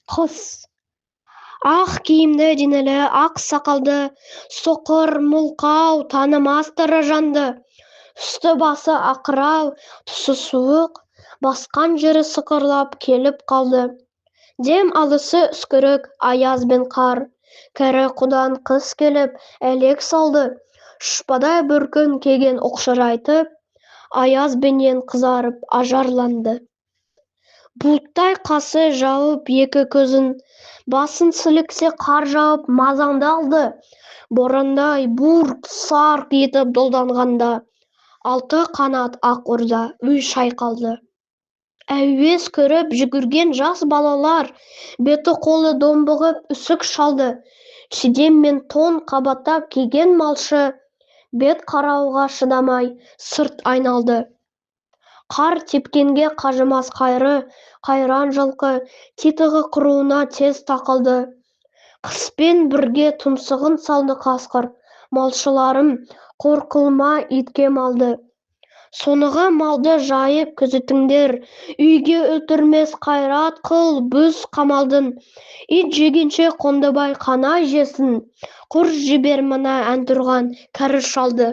Қыз. Ақ киімді денелі, ақ сақалды, соқыр, мылқау, танымас тірі жанды. Үсті басы ақырау, түсі суық, басқан жері сықырлап келіп қалды. Дем алысы үскірік, аяз бен қар. Кәрі құдан қыз келіп, әлек салды. Шпадай бүркін кеген оқшырайтып, аяз бенен қызарып ажарланды. Бұлттай қасы жауып екі көзін, басын сіліксе қар жауып мазаңды алды. Борандай бұрқ-сарқ етіп долданғанда, алты қанат ақ орда үй шайқалды. Әуес көріп жүгірген жас балалар, беті қолы домбығып үсік шалды. Шидем мен тон қабаттап киген малшы, бет қарауға шыдамай сырт айналды. Қар тепкенге қажымас қайры, қайран жылқы, титығы құруына тез тақылды. Қыспен бірге тұмсығын салды қасқыр, малшыларым, қорқылма итке малды. Сонығы малды жайып күзетіңдер, үйге өлтірмес қайрат қыл бүз қамалдың. Ит жегенше Қондыбай қана жесін, құр жібер мына ән тұрған кәрі шалды.